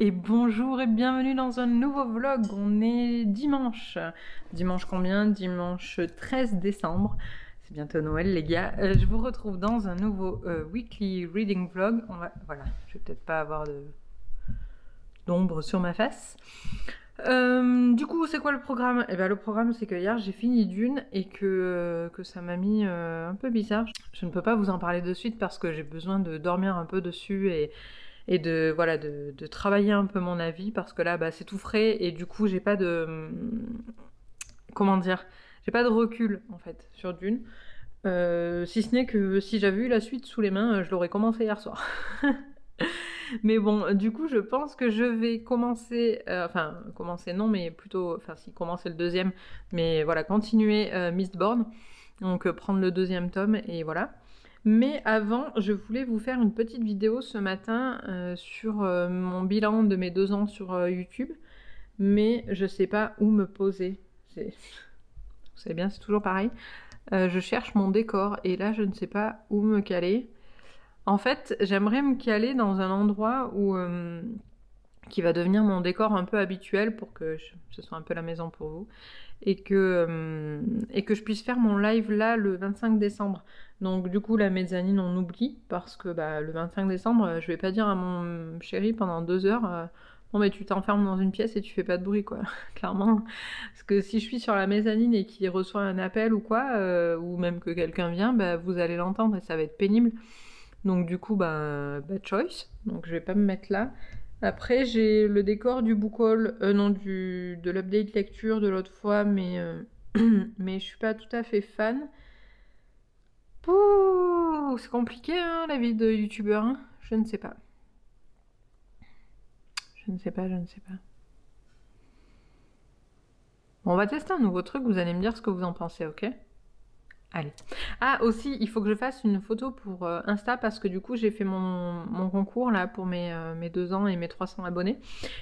et bonjour et bienvenue dans un nouveau vlog. On est dimanche. Dimanche combien? Dimanche 13 décembre. C'est bientôt Noël les gars. Je vous retrouve dans un nouveau weekly reading vlog. Voilà, je vais peut-être pas avoir d'ombre sur ma face. Du coup, c'est quoi le programme? Eh ben, le programme, c'est que hier j'ai fini Dune et que ça m'a mis un peu bizarre. Je ne peux pas vous en parler de suite parce que j'ai besoin de dormir un peu dessus et de, voilà, de travailler un peu mon avis parce que là, bah, c'est tout frais et du coup, j'ai pas de... Comment dire? J'ai pas de recul, en fait, sur Dune. Si ce n'est que si j'avais eu la suite sous les mains, je l'aurais commencé hier soir. Mais bon, du coup, je pense que je vais commencer, enfin, commencer non, mais plutôt, enfin, si, commencer le deuxième, mais voilà, continuer Mistborn, donc prendre le deuxième tome, et voilà. Mais avant, je voulais vous faire une petite vidéo ce matin sur mon bilan de mes 2 ans sur YouTube, mais je sais pas où me poser. Vous savez bien, c'est toujours pareil. Je cherche mon décor, et là, je ne sais pas où me caler. En fait, j'aimerais me caler dans un endroit où qui va devenir mon décor un peu habituel pour que ce soit un peu la maison pour vous et que je puisse faire mon live là le 25 décembre. Donc du coup la mezzanine on oublie parce que bah, le 25 décembre je vais pas dire à mon chéri pendant 2 heures bon mais tu t'enfermes dans une pièce et tu fais pas de bruit quoi, clairement. Parce que si je suis sur la mezzanine et qu'il reçoit un appel ou quoi, ou même que quelqu'un vient, bah, vous allez l'entendre et ça va être pénible. Donc du coup, bad choice. Donc je vais pas me mettre là. Après, j'ai le décor du book haul, non, de l'update lecture de l'autre fois, mais, mais je suis pas tout à fait fan. Pouh, c'est compliqué, hein, la vie de youtubeur, hein. Je ne sais pas. Je ne sais pas. Bon, on va tester un nouveau truc, vous allez me dire ce que vous en pensez, ok? Allez. Ah, aussi, il faut que je fasse une photo pour Insta parce que du coup, j'ai fait mon concours là pour mes 2 ans et mes 300 abonnés.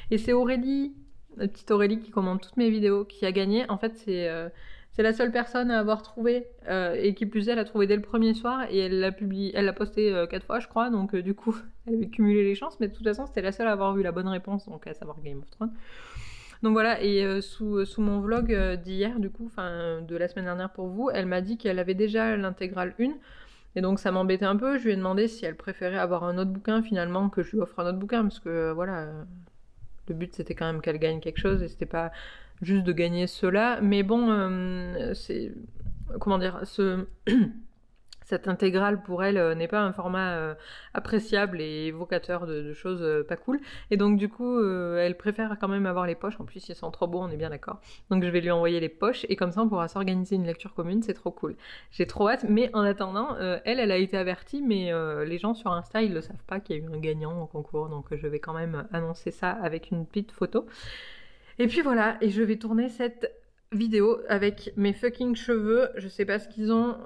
Et c'est Aurélie, la petite Aurélie qui commente toutes mes vidéos, qui a gagné. En fait, c'est la seule personne à avoir trouvé et qui plus elle a trouvé dès le premier soir et elle l'a posté 4 fois, je crois. Donc du coup, elle avait cumulé les chances, mais de toute façon, c'était la seule à avoir eu la bonne réponse, donc à savoir Game of Thrones. Donc voilà, et sous mon vlog d'hier, du coup, enfin de la semaine dernière pour vous, elle m'a dit qu'elle avait déjà l'intégrale 1, et donc ça m'embêtait un peu. Je lui ai demandé si elle préférait avoir un autre bouquin finalement, que je lui offre un autre bouquin, parce que voilà, le but c'était quand même qu'elle gagne quelque chose, et c'était pas juste de gagner cela. Mais bon, c'est... Comment dire, cette intégrale pour elle n'est pas un format appréciable et évocateur de choses pas cool. Et donc du coup, elle préfère quand même avoir les poches. En plus, ils sont trop beaux, on est bien d'accord. Donc je vais lui envoyer les poches et comme ça, on pourra s'organiser une lecture commune. C'est trop cool. J'ai trop hâte. Mais en attendant, elle a été avertie, mais les gens sur Insta, ils le savent pas qu'il y a eu un gagnant au concours. Donc je vais quand même annoncer ça avec une petite photo. Et puis voilà, et je vais tourner cette vidéo avec mes fucking cheveux. Je sais pas ce qu'ils ont.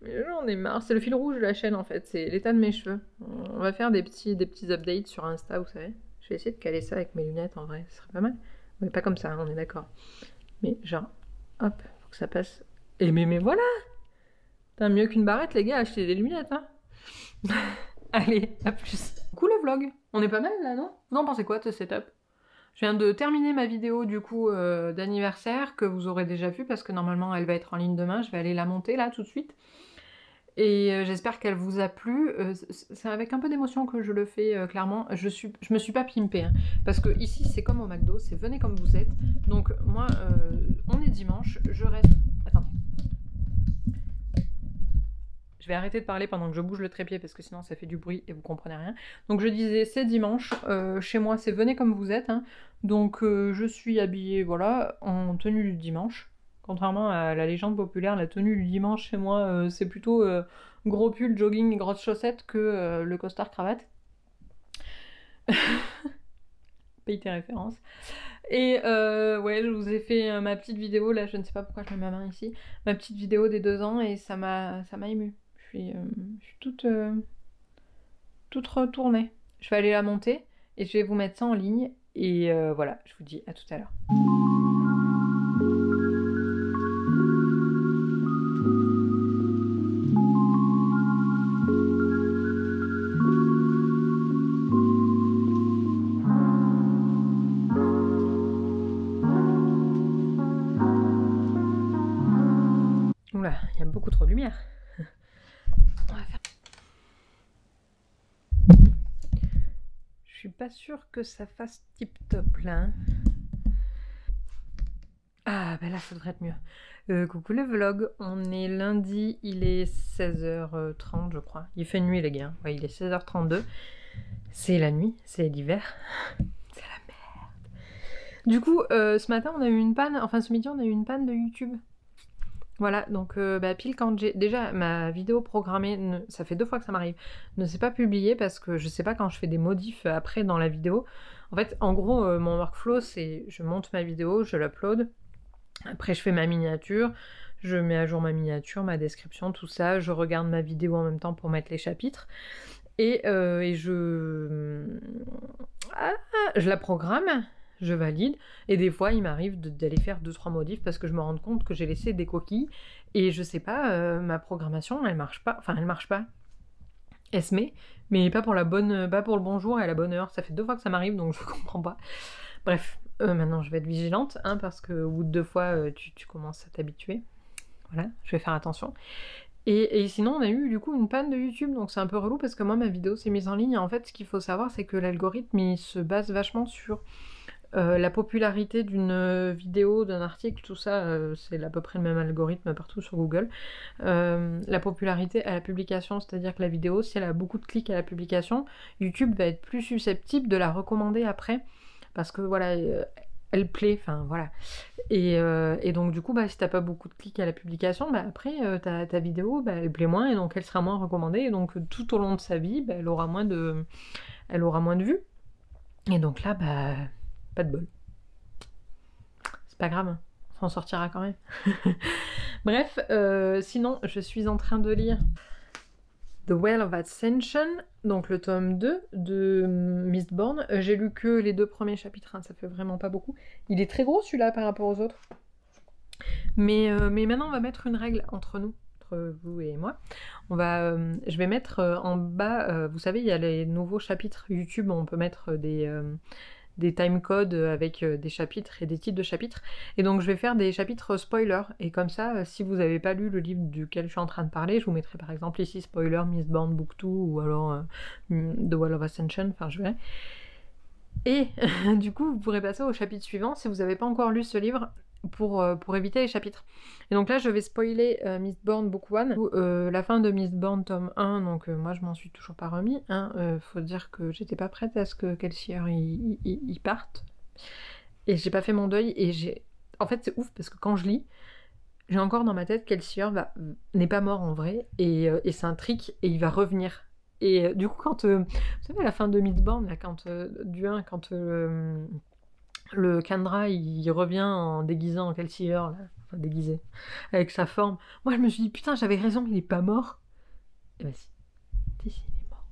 Mais j'en ai marre. C'est le fil rouge de la chaîne en fait. C'est l'état de mes cheveux. On va faire des petits updates sur Insta, vous savez. Je vais essayer de caler ça avec mes lunettes en vrai. Ce serait pas mal. Mais pas comme ça, hein, on est d'accord. Mais genre, hop, faut que ça passe. Et mais voilà! T'as mieux qu'une barrette, les gars, achetez des lunettes, hein. Allez, à plus. Cool le vlog. On est pas mal là, non? Vous en pensez quoi de ce setup? Je viens de terminer ma vidéo du coup d'anniversaire que vous aurez déjà vue parce que normalement elle va être en ligne demain. Je vais aller la monter là tout de suite. Et j'espère qu'elle vous a plu. C'est avec un peu d'émotion que je le fais, clairement. Je me suis pas pimpée, hein, parce que ici c'est comme au McDo, c'est venez comme vous êtes. Donc moi, on est dimanche, je reste... Attendez. Je vais arrêter de parler pendant que je bouge le trépied parce que sinon ça fait du bruit et vous comprenez rien. Donc je disais, c'est dimanche, chez moi c'est venez comme vous êtes, hein. Donc je suis habillée, voilà, en tenue du dimanche. Contrairement à la légende populaire, la tenue du dimanche chez moi, c'est plutôt gros pull, jogging et grosses chaussettes que le costard cravate. Paye tes références. Et ouais, je vous ai fait ma petite vidéo, là je ne sais pas pourquoi je mets ma main ici, ma petite vidéo des 2 ans et ça m'a émue. Je suis toute retournée. Je vais aller la monter et je vais vous mettre ça en ligne. Et voilà, je vous dis à tout à l'heure. a beaucoup trop de lumière. On va faire... Je suis pas sûre que ça fasse tip top là. Hein. Ah bah là ça devrait être mieux. Coucou le vlog, on est lundi, il est 16h30 je crois. Il fait nuit les gars, ouais il est 16h32. C'est la nuit, c'est l'hiver. C'est la merde. Du coup ce matin on a eu une panne, enfin ce midi on a eu une panne de YouTube. Voilà, donc pile quand j'ai... Déjà, ma vidéo programmée, ça fait 2 fois que ça m'arrive, ne s'est pas publiée parce que je sais pas quand je fais des modifs après dans la vidéo. En fait, en gros, mon workflow, c'est je monte ma vidéo, je l'upload, après je fais ma miniature, je mets à jour ma miniature, ma description, tout ça, je regarde ma vidéo en même temps pour mettre les chapitres, et je la programme, je valide, et des fois il m'arrive d'aller faire 2-3 modifs parce que je me rends compte que j'ai laissé des coquilles, et je sais pas, ma programmation elle marche pas, elle se met, mais pas pour le bon jour et à la bonne heure, ça fait 2 fois que ça m'arrive donc je comprends pas. Bref, maintenant je vais être vigilante, hein, parce qu'au bout de 2 fois tu commences à t'habituer, voilà, je vais faire attention. Et sinon on a eu du coup une panne de YouTube, donc c'est un peu relou parce que moi ma vidéo s'est mise en ligne, et en fait ce qu'il faut savoir c'est que l'algorithme il se base vachement sur la popularité d'une vidéo, d'un article, tout ça, c'est à peu près le même algorithme partout sur Google. La popularité à la publication, c'est-à-dire que la vidéo, si elle a beaucoup de clics à la publication, YouTube va être plus susceptible de la recommander après, parce que voilà, elle plaît, enfin voilà. Et donc du coup, si t'as pas beaucoup de clics à la publication, après ta vidéo, elle plaît moins, et donc elle sera moins recommandée, et donc tout au long de sa vie, elle aura moins de vues. Et donc là, pas de bol. C'est pas grave, hein. On s'en sortira quand même. Bref, sinon, je suis en train de lire The Well of Ascension, donc le tome 2 de Mistborn. J'ai lu que les 2 premiers chapitres, hein, ça fait vraiment pas beaucoup. Il est très gros celui-là par rapport aux autres. Mais maintenant, on va mettre une règle entre nous, entre vous et moi. Je vais mettre en bas, vous savez, il y a les nouveaux chapitres YouTube, on peut mettre des timecodes avec des chapitres et des titres de chapitres. Et donc je vais faire des chapitres spoilers. Et comme ça, si vous n'avez pas lu le livre duquel je suis en train de parler, je vous mettrai par exemple ici spoiler Mistborn Book 2 ou alors The Well of Ascension, enfin je verrai. Et du coup, vous pourrez passer au chapitre suivant si vous n'avez pas encore lu ce livre pour éviter les chapitres. Et donc là, je vais spoiler Mistborn Book 1, la fin de Mistborn tome 1, donc moi je m'en suis toujours pas remis. Hein, faut dire que j'étais pas prête à ce que Kelsier il parte. Et j'ai pas fait mon deuil, et en fait, c'est ouf parce que quand je lis, j'ai encore dans ma tête Kelsier n'est pas mort en vrai, et c'est un trick, et il va revenir. Et du coup, quand vous savez, à la fin de Mistborn, là, quand quand le Kandra il revient en déguisant en Kelsier, là, enfin déguisé, avec sa forme, moi je me suis dit putain, j'avais raison, il est pas mort. Et bah si, il est mort.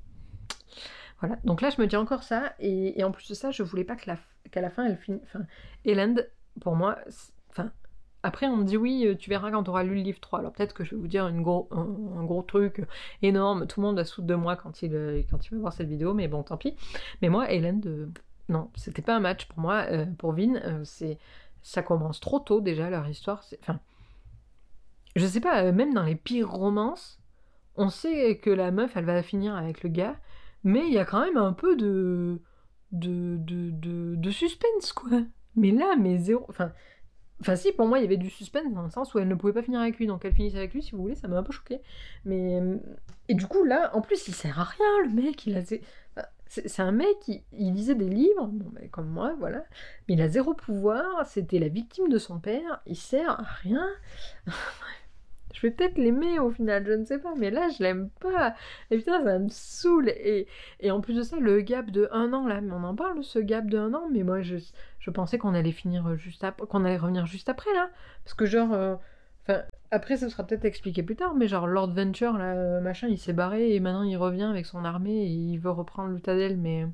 Voilà, donc là je me dis encore ça, et en plus de ça, je voulais pas qu'à la fin elle finisse. Enfin, Elend, pour moi, enfin. Après, on me dit oui, tu verras quand tu auras lu le livre 3. Alors peut-être que je vais vous dire un gros truc énorme. Tout le monde va se foutre de moi quand il va voir cette vidéo, mais bon, tant pis. Mais moi, Hélène, non, c'était pas un match pour moi. Pour Vin, ça commence trop tôt déjà, leur histoire. Enfin, je sais pas, même dans les pires romances, on sait que la meuf, elle va finir avec le gars, mais il y a quand même un peu de suspense, quoi. Mais là, zéro... Enfin si, pour moi, il y avait du suspense dans le sens où elle ne pouvait pas finir avec lui, donc elle finisse avec lui, si vous voulez, ça m'a un peu choqué. Mais... Et du coup, là, en plus, il sert à rien, le mec, c'est un mec, il lisait des livres, bon, comme moi, voilà, mais il a zéro pouvoir, c'était la victime de son père, il sert à rien. Je vais peut-être l'aimer au final, je ne sais pas, mais là je l'aime pas. Et putain, ça me saoule. Et en plus de ça, le gap de 1 an là, mais on en parle de ce gap de 1 an, mais moi je pensais qu'on allait finir juste après, qu'on allait revenir juste après là. Parce que genre, enfin, après ça sera peut-être expliqué plus tard, mais genre Lord Venture là, machin, il s'est barré et maintenant il revient avec son armée et il veut reprendre l'Utadel, mais.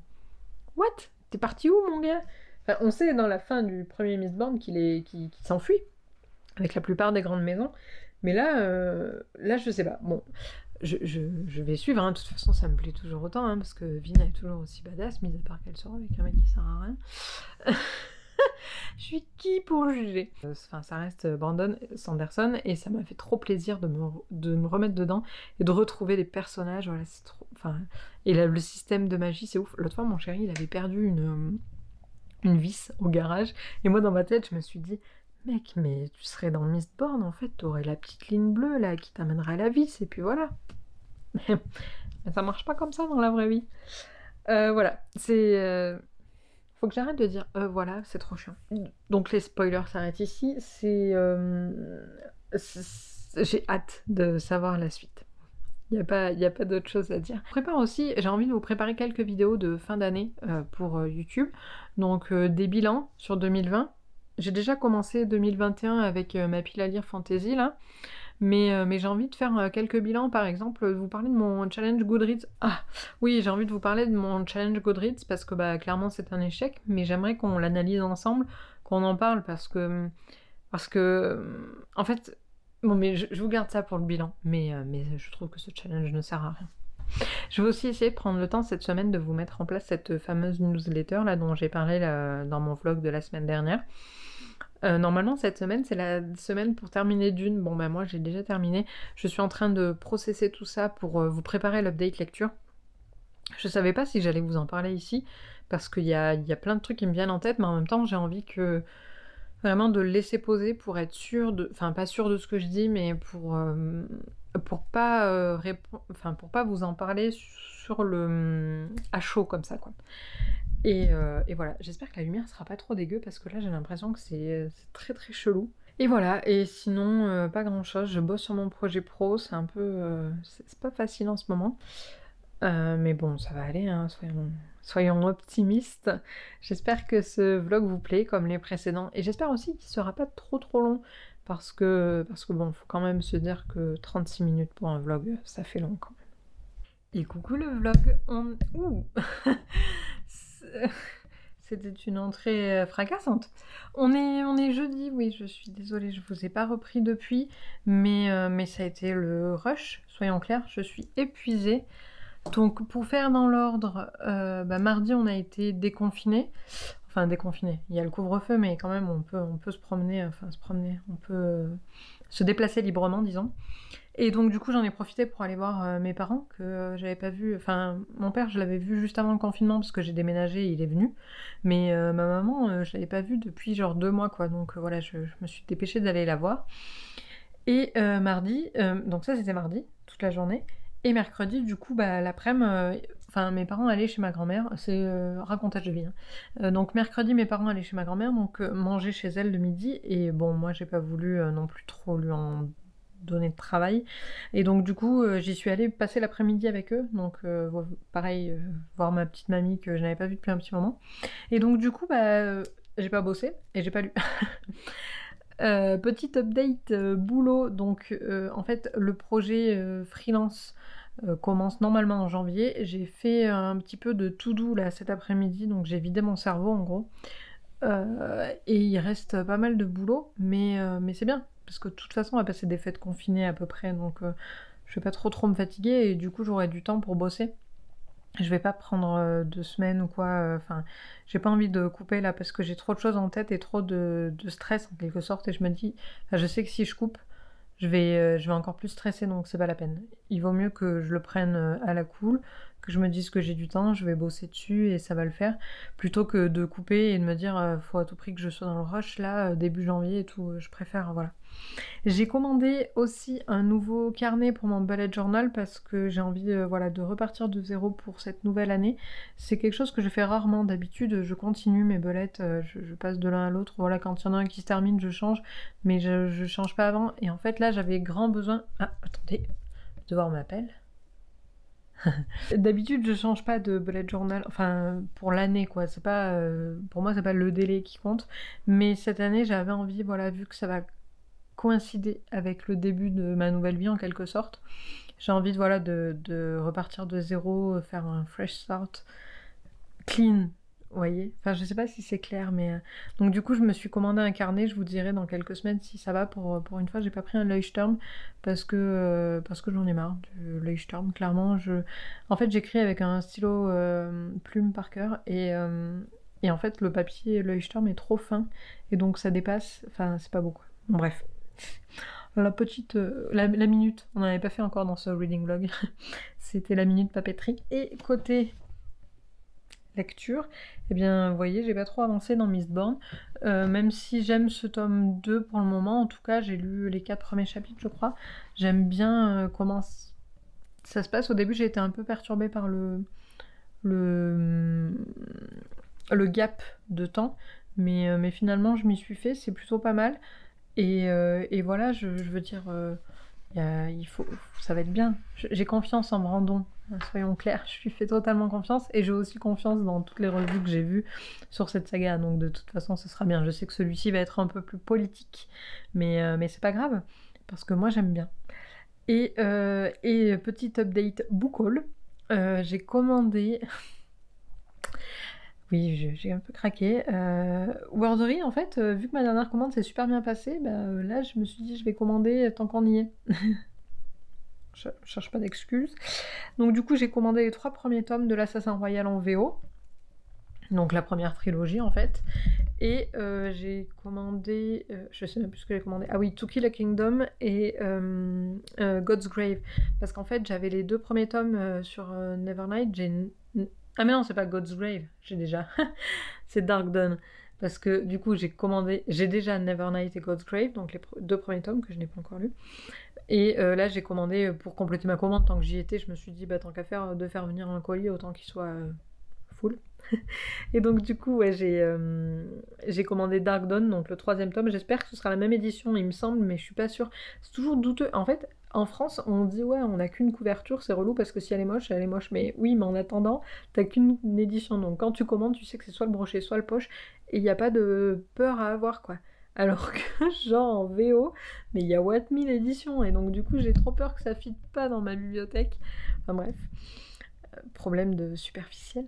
What? T'es parti où mon gars? Enfin, on sait dans la fin du premier Mistborn qu'il s'enfuit avec la plupart des grandes maisons. Mais là, je sais pas. Bon, je vais suivre, hein. De toute façon, ça me plaît toujours autant, hein, parce que Vina est toujours aussi badass, mis à part qu'elle sort avec un mec qui sert à rien. Je suis qui pour juger? Enfin, ça reste Brandon Sanderson et ça m'a fait trop plaisir de me remettre dedans et de retrouver les personnages. Voilà, c'est trop. Enfin, et là, le système de magie, c'est ouf. L'autre fois, mon chéri, il avait perdu une vis au garage et moi, dans ma tête, je me suis dit, mec, mais tu serais dans Mistborn en fait, t'aurais la petite ligne bleue là qui t'amènerait à la vis et puis voilà. Mais ça marche pas comme ça dans la vraie vie. Voilà, c'est. Faut que j'arrête de dire voilà, c'est trop chiant. Donc les spoilers s'arrêtent ici. J'ai hâte de savoir la suite. Y a pas d'autre chose à dire. Je prépare aussi, j'ai envie de vous préparer quelques vidéos de fin d'année pour YouTube. Donc des bilans sur 2020. J'ai déjà commencé 2021 avec ma pile à lire fantasy là. Mais j'ai envie de faire quelques bilans, par exemple, vous parler de mon challenge Goodreads. Ah, oui, j'ai envie de vous parler de mon challenge Goodreads parce que bah, clairement c'est un échec, mais j'aimerais qu'on l'analyse ensemble, qu'on en parle parce que en fait, bon, mais je vous garde ça pour le bilan, mais je trouve que ce challenge ne sert à rien. Je vais aussi essayer de prendre le temps cette semaine de vous mettre en place cette fameuse newsletter là dont j'ai parlé là, dans mon vlog de la semaine dernière. Normalement, cette semaine, c'est la semaine pour terminer Dune. Bon, bah moi, j'ai déjà terminé. Je suis en train de processer tout ça pour vous préparer l'update lecture. Je savais pas si j'allais vous en parler ici, parce qu'il y a plein de trucs qui me viennent en tête, mais en même temps, j'ai envie que vraiment de le laisser poser pour être sûr de... Enfin, pas sûr de ce que je dis, mais pour pas enfin, pour pas vous en parler sur le... à chaud, comme ça, quoi. Et voilà, j'espère que la lumière sera pas trop dégueu parce que là j'ai l'impression que c'est très très chelou. Et voilà, et sinon pas grand chose, je bosse sur mon projet pro, c'est un peu... c'est pas facile en ce moment. Mais bon, ça va aller, hein, soyons optimistes. J'espère que ce vlog vous plaît comme les précédents. Et j'espère aussi qu'il sera pas trop trop long. Parce que bon, faut quand même se dire que 36 minutes pour un vlog, ça fait long quand même. Et coucou le vlog, Ouh C'était une entrée fracassante. On est jeudi, oui, je suis désolée, je vous ai pas repris depuis, mais ça a été le rush, soyons clairs, je suis épuisée. Donc pour faire dans l'ordre, mardi on a été déconfiné. Enfin déconfiné, il y a le couvre-feu, mais quand même on peut se promener, on peut se déplacer librement, disons. Et donc du coup j'en ai profité pour aller voir mes parents que j'avais pas vu. Enfin mon père je l'avais vu juste avant le confinement parce que j'ai déménagé et il est venu. Mais ma maman je l'avais pas vue depuis genre 2 mois quoi. Donc voilà je me suis dépêchée d'aller la voir. Et mardi, donc ça c'était mardi, toute la journée. Et mercredi du coup l'après-midi, mes parents allaient chez ma grand-mère. C'est racontage de vie. Hein. Donc mercredi mes parents allaient chez ma grand-mère donc manger chez elle le midi. Et bon moi j'ai pas voulu non plus trop lui en donner de travail et donc du coup j'y suis allée passer l'après-midi avec eux donc pareil voir ma petite mamie que je n'avais pas vue depuis un petit moment et donc du coup j'ai pas bossé et j'ai pas lu. Petite update boulot donc en fait le projet freelance commence normalement en janvier. J'ai fait un petit peu de to-do là cet après-midi donc j'ai vidé mon cerveau en gros. Et il reste pas mal de boulot, mais c'est bien, parce que de toute façon on va passer des fêtes confinées à peu près, donc je vais pas trop me fatiguer, et du coup j'aurai du temps pour bosser. Je vais pas prendre 2 semaines ou quoi, enfin j'ai pas envie de couper là, parce que j'ai trop de choses en tête et trop de stress en quelque sorte, et je me dis, je sais que si je coupe, je vais encore plus stresser, donc c'est pas la peine. Il vaut mieux que je le prenne à la cool, que je me dise que j'ai du temps, je vais bosser dessus et ça va le faire, plutôt que de couper et de me dire faut à tout prix que je sois dans le rush là, début janvier et tout, je préfère, voilà. J'ai commandé aussi un nouveau carnet pour mon bullet journal parce que j'ai envie voilà, de repartir de zéro pour cette nouvelle année. C'est quelque chose que je fais rarement, d'habitude je continue mes bullets, je passe de l'un à l'autre, voilà, quand il y en a un qui se termine je change, mais je change pas avant, et en fait là j'avais grand besoin... Ah, attendez, le devoir m'appelle. D'habitude je change pas de bullet journal, enfin pour l'année quoi, c'est pas... pour moi c'est pas le délai qui compte, mais cette année j'avais envie, voilà, vu que ça va coïncider avec le début de ma nouvelle vie en quelque sorte. J'ai envie de, voilà, de repartir de zéro, faire un fresh start, clean, vous voyez. Enfin, je sais pas si c'est clair, mais... Donc du coup, je me suis commandé un carnet, je vous dirai dans quelques semaines si ça va. Pour une fois, j'ai pas pris un Leuchtturm parce que j'en ai marre du Leuchtturm, clairement. En fait, j'écris avec un stylo plume Parker, et Et en fait, le papier Leuchtturm est trop fin, et donc ça dépasse, enfin, c'est pas beau, quoi. Bon, bref. La petite... la minute, on n'en avait pas fait encore dans ce reading vlog. C'était la minute papeterie. Et côté lecture, eh bien, vous voyez, j'ai pas trop avancé dans Mistborn. Même si j'aime ce tome 2 pour le moment, en tout cas, j'ai lu les 4 premiers chapitres, je crois. J'aime bien comment ça se passe. Au début, j'ai été un peu perturbée par le gap de temps, mais finalement, je m'y suis fait, c'est plutôt pas mal. Et voilà, je veux dire, ça va être bien. J'ai confiance en Brandon, soyons clairs, je lui fais totalement confiance, et j'ai aussi confiance dans toutes les revues que j'ai vues sur cette saga, donc de toute façon ce sera bien. Je sais que celui-ci va être un peu plus politique, mais c'est pas grave, parce que moi j'aime bien. Et petit update book haul, j'ai commandé... Oui, j'ai un peu craqué. Wordery, en fait, vu que ma dernière commande s'est super bien passée, là je me suis dit je vais commander tant qu'on y est. Je cherche pas d'excuses. Donc du coup j'ai commandé les 3 premiers tomes de l'Assassin Royal en VO. Donc la première trilogie en fait. Et j'ai commandé... je sais même plus ce que j'ai commandé. Ah oui, To Kill a Kingdom et God's Grave. Parce qu'en fait j'avais les 2 premiers tomes sur Nevernight. Ah mais non, c'est pas God's Grave, j'ai déjà. C'est Dark Dawn. Parce que du coup j'ai déjà Nevernight et God's Grave, donc les 2 premiers tomes que je n'ai pas encore lus. Et là j'ai commandé pour compléter ma commande, tant que j'y étais, je me suis dit bah tant qu'à faire de faire venir un colis, autant qu'il soit full. Et donc du coup ouais, j'ai commandé Dark Dawn, donc le 3e tome. J'espère que ce sera la même édition, il me semble, mais je suis pas sûre. C'est toujours douteux. En fait, en France, on dit ouais, on n'a qu'une couverture, c'est relou parce que si elle est moche, elle est moche. Mais oui, mais en attendant, t'as qu'une édition. Donc quand tu commandes, tu sais que c'est soit le brochet, soit le poche, et il n'y a pas de peur à avoir, quoi. Alors que, genre en VO, mais il y a what 1000 éditions, et donc du coup, j'ai trop peur que ça fitte pas dans ma bibliothèque. Enfin bref, problème de superficiel.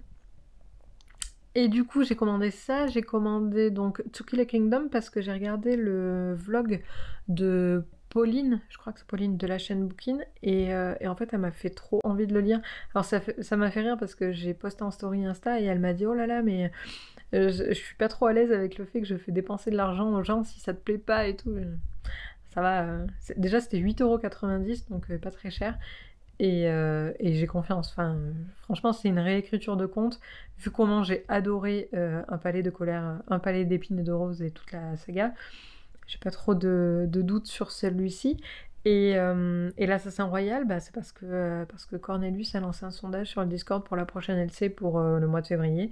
Et du coup, j'ai commandé ça, j'ai commandé donc To Kill a Kingdom parce que j'ai regardé le vlog de Pauline, je crois que c'est Pauline de la chaîne Bookin, et en fait, elle m'a fait trop envie de le lire. Alors ça m'a fait rire parce que j'ai posté en story Insta et elle m'a dit « Oh là là, mais je suis pas trop à l'aise avec le fait que je fais dépenser de l'argent aux gens si ça te plaît pas et tout. » Ça va, déjà c'était 8,90 €, donc pas très cher. Et j'ai confiance. Enfin, franchement, c'est une réécriture de conte. Vu comment j'ai adoré Un palais de colère, Un palais d'épines et de roses et toute la saga, j'ai pas trop de doutes sur celui-ci. Et l'Assassin Royal, c'est parce que Cornelius a lancé un sondage sur le Discord pour la prochaine LC pour le mois de février.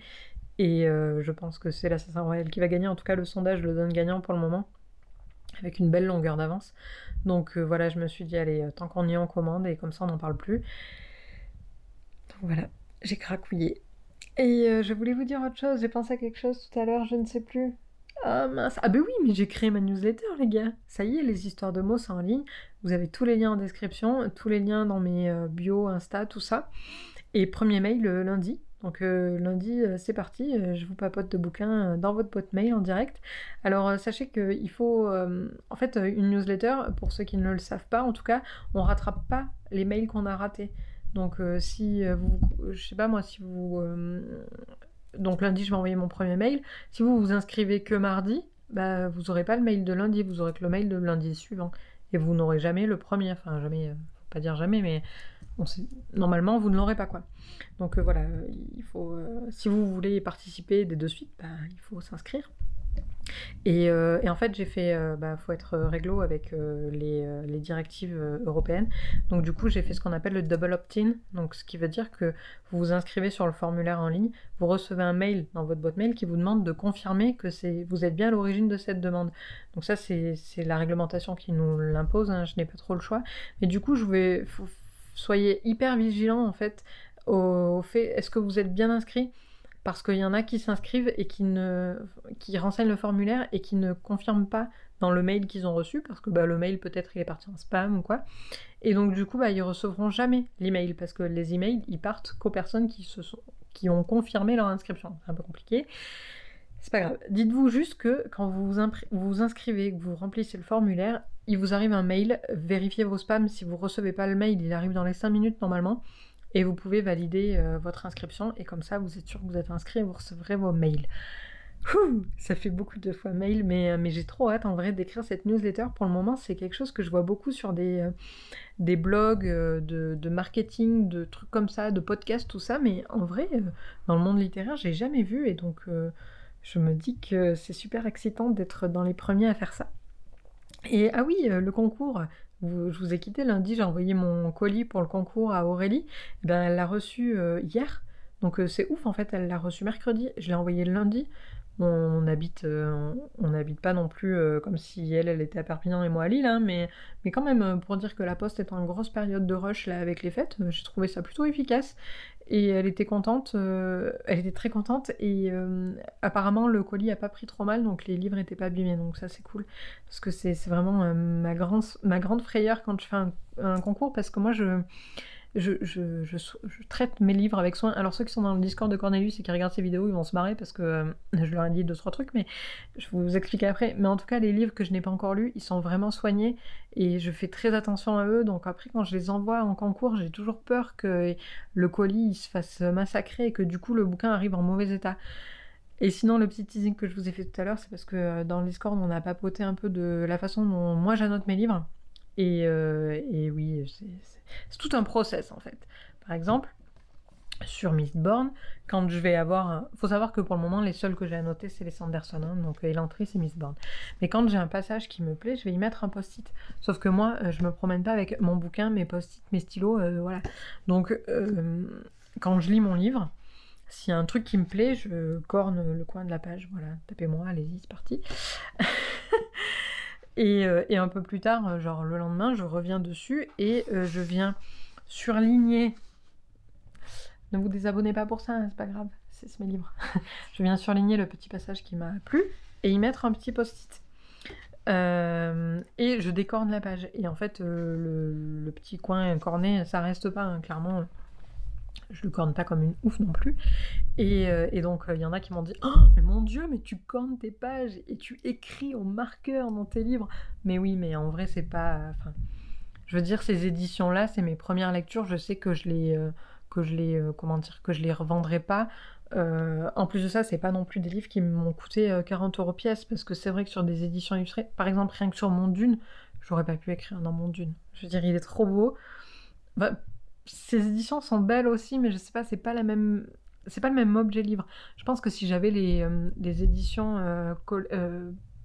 Et je pense que c'est l'Assassin Royal qui va gagner. En tout cas, le sondage le donne gagnant pour le moment, avec une belle longueur d'avance. Donc voilà, je me suis dit, allez, tant qu'on y est, on commande, et comme ça, on n'en parle plus. Donc voilà, j'ai cracouillé. Et je voulais vous dire autre chose, j'ai pensé à quelque chose tout à l'heure, je ne sais plus. Ah mince, ah ben oui, mais j'ai créé ma newsletter, les gars. Ça y est, les histoires de mots, c'est en ligne. Vous avez tous les liens en description, tous les liens dans mes bios, Insta, tout ça. Et premier mail lundi. Donc lundi, c'est parti, je vous papote de bouquins dans votre boîte mail en direct. Alors sachez qu'il faut... en fait, une newsletter, pour ceux qui ne le savent pas, en tout cas, on rattrape pas les mails qu'on a ratés. Donc si vous... Je sais pas moi, si vous... donc lundi, je vais envoyer mon premier mail. Si vous vous inscrivez que mardi, vous aurez pas le mail de lundi, vous aurez que le mail de lundi suivant. Et vous n'aurez jamais le premier, enfin jamais, faut pas dire jamais, mais... normalement, vous ne l'aurez pas, quoi. Donc voilà, il faut, si vous voulez participer des 2 suites, il faut s'inscrire. Et en fait, j'ai fait, faut être réglo avec les directives européennes. Donc du coup, j'ai fait ce qu'on appelle le double opt-in. Donc ce qui veut dire que vous vous inscrivez sur le formulaire en ligne, vous recevez un mail dans votre boîte mail qui vous demande de confirmer que vous êtes bien à l'origine de cette demande. Donc ça, c'est la réglementation qui nous l'impose, hein, je n'ai pas trop le choix. Mais du coup, soyez hyper vigilants en fait au fait, est-ce que vous êtes bien inscrit? Parce qu'il y en a qui s'inscrivent et qui renseignent le formulaire et qui ne confirment pas dans le mail qu'ils ont reçu, parce que le mail peut-être il est parti en spam ou quoi. Et donc du coup ils recevront jamais l'email, parce que les emails ils partent qu'aux personnes qui ont confirmé leur inscription. C'est un peu compliqué. C'est pas grave. Dites-vous juste que quand vous vous inscrivez, que vous remplissez le formulaire, il vous arrive un mail, vérifiez vos spams. Si vous recevez pas le mail, il arrive dans les 5 minutes normalement. et vous pouvez valider votre inscription, et comme ça, vous êtes sûr que vous êtes inscrit et vous recevrez vos mails. Ouh, ça fait beaucoup de fois mail, mais j'ai trop hâte en vrai d'écrire cette newsletter. Pour le moment, c'est quelque chose que je vois beaucoup sur des blogs de marketing, de trucs comme ça, de podcasts, tout ça, mais en vrai, dans le monde littéraire, j'ai jamais vu, et donc je me dis que c'est super excitant d'être dans les premiers à faire ça. Et ah oui, le concours, je vous ai quitté lundi, j'ai envoyé mon colis pour le concours à Aurélie, et ben, elle l'a reçu hier, donc c'est ouf en fait, elle l'a reçu mercredi, je l'ai envoyé le lundi. Bon, on n'habite pas non plus comme si elle était à Perpignan et moi à Lille, hein, mais quand même, pour dire que la Poste est en grosse période de rush là avec les fêtes, j'ai trouvé ça plutôt efficace. Et elle était contente, elle était très contente, et apparemment le colis a pas pris trop mal, donc les livres étaient pas abîmés, donc ça c'est cool. Parce que c'est vraiment ma grande frayeur quand je fais un concours, parce que moi je traite mes livres avec soin. Alors ceux qui sont dans le Discord de Cornelius et qui regardent ces vidéos, ils vont se marrer parce que je leur ai dit 2-3 trucs, mais je vais vous expliquer après. Mais en tout cas, les livres que je n'ai pas encore lus, ils sont vraiment soignés et je fais très attention à eux. Donc après, quand je les envoie en concours, j'ai toujours peur que le colis il se fasse massacrer et que du coup le bouquin arrive en mauvais état. Et sinon, le petit teasing que je vous ai fait tout à l'heure, c'est parce que dans le Discord, on a papoté un peu de la façon dont moi j'annote mes livres. Et oui, c'est tout un process en fait. Par exemple, sur Mistborn, quand je vais avoir... Faut savoir que pour le moment, les seuls que j'ai annotés, c'est les Sanderson, hein, donc Elantris et Mistborn. Mais quand j'ai un passage qui me plaît, je vais y mettre un post-it. Sauf que moi, je me promène pas avec mon bouquin, mes post-it, mes stylos, voilà. Donc, quand je lis mon livre, s'il y a un truc qui me plaît, je corne le coin de la page, voilà. Tapez-moi, allez-y, c'est parti. Et un peu plus tard, genre le lendemain, je reviens dessus et je viens surligner. Ne vous désabonnez pas pour ça, hein, c'est pas grave, c'est mes livres. Je viens surligner le petit passage qui m'a plu et y mettre un petit post-it. Et je décorne la page. Et en fait, le petit coin corné, ça reste pas, hein, clairement. Je le corne pas comme une ouf non plus. Et donc, il y en a qui m'ont dit « Oh, mais mon Dieu, mais tu cornes tes pages et tu écris au marqueur dans tes livres !» Mais oui, mais en vrai, c'est pas... Enfin, je veux dire, ces éditions-là, c'est mes premières lectures. Je sais que je les revendrai pas. En plus de ça, c'est pas non plus des livres qui m'ont coûté 40 € pièce, parce que c'est vrai que sur des éditions illustrées, par exemple, rien que sur Mon Dune, j'aurais pas pu écrire dans Mon Dune. Je veux dire, il est trop beau. Bah, ces éditions sont belles aussi, mais je sais pas, c'est pas le même objet livre. Je pense que si j'avais les éditions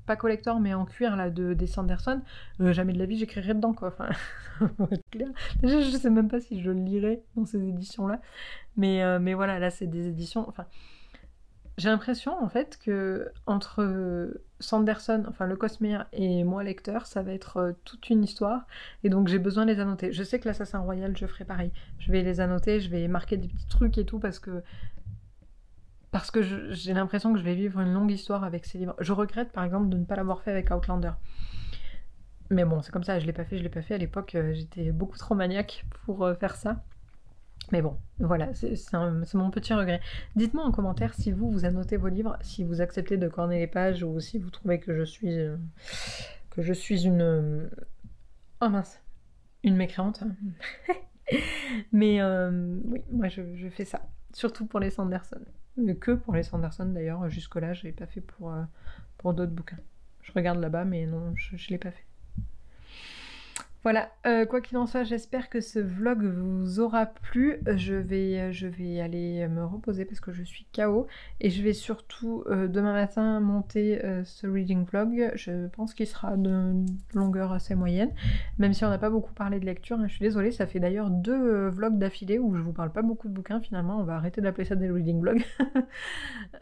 pas collector mais en cuir là des Sanderson, jamais de la vie j'écrirais dedans quoi. Enfin, pour être clair. Déjà, je sais même pas si je le lirais dans ces éditions là. Mais voilà, là c'est des éditions. Enfin, j'ai l'impression en fait que entre Sanderson, enfin le Cosmere et moi lecteur, ça va être toute une histoire, et donc j'ai besoin de les annoter. Je sais que l'Assassin Royal, je ferai pareil. Je vais les annoter, je vais marquer des petits trucs et tout parce que j'ai l'impression que je vais vivre une longue histoire avec ces livres. Je regrette par exemple de ne pas l'avoir fait avec Outlander. Mais bon, c'est comme ça, je l'ai pas fait. À l'époque, j'étais beaucoup trop maniaque pour faire ça. Mais bon, voilà, c'est mon petit regret. Dites-moi en commentaire si vous annotez vos livres, si vous acceptez de corner les pages, ou si vous trouvez que je suis une... Oh mince, une mécréante. Mais oui, moi je fais ça, surtout pour les Sanderson. Que pour les Sanderson d'ailleurs, jusque-là, je l'ai pas fait pour d'autres bouquins. Je regarde là-bas, mais non, je l'ai pas fait. Voilà, quoi qu'il en soit, j'espère que ce vlog vous aura plu. Je vais aller me reposer parce que je suis KO, et je vais surtout demain matin monter ce reading vlog. Je pense qu'il sera de longueur assez moyenne, même si on n'a pas beaucoup parlé de lecture, hein. Je suis désolée, ça fait d'ailleurs 2 vlogs d'affilée où je vous parle pas beaucoup de bouquins finalement. On va arrêter d'appeler ça des reading vlogs.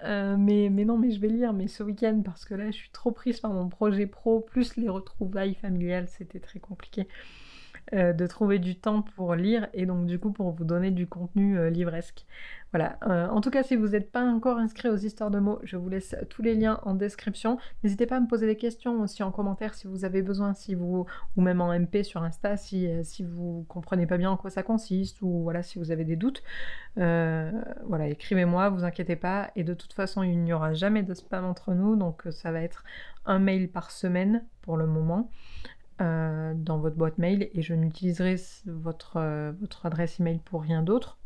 Mais non, mais je vais lire, mais ce week-end, parce que là je suis trop prise par mon projet pro, plus les retrouvailles familiales, c'était très compliqué de trouver du temps pour lire, et donc du coup pour vous donner du contenu livresque. Voilà, en tout cas, si vous n'êtes pas encore inscrit aux histoires de mots, je vous laisse tous les liens en description. N'hésitez pas à me poser des questions aussi en commentaire si vous avez besoin, ou même en MP sur Insta si vous comprenez pas bien en quoi ça consiste, ou voilà, si vous avez des doutes. Voilà, écrivez-moi, vous inquiétez pas, et de toute façon il n'y aura jamais de spam entre nous, donc ça va être un mail par semaine pour le moment. dans votre boîte mail et je n'utiliserai votre adresse email pour rien d'autre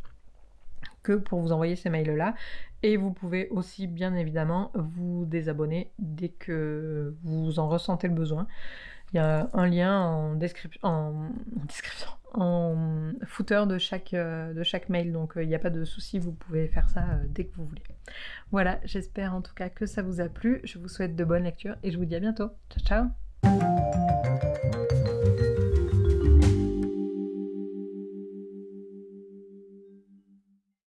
que pour vous envoyer ces mails-là. Et vous pouvez aussi, bien évidemment, vous désabonner dès que vous en ressentez le besoin. Il y a un lien en description, en footer de chaque mail, donc il n'y a pas de souci, vous pouvez faire ça dès que vous voulez. Voilà, j'espère en tout cas que ça vous a plu. Je vous souhaite de bonnes lectures et je vous dis à bientôt. Ciao, ciao!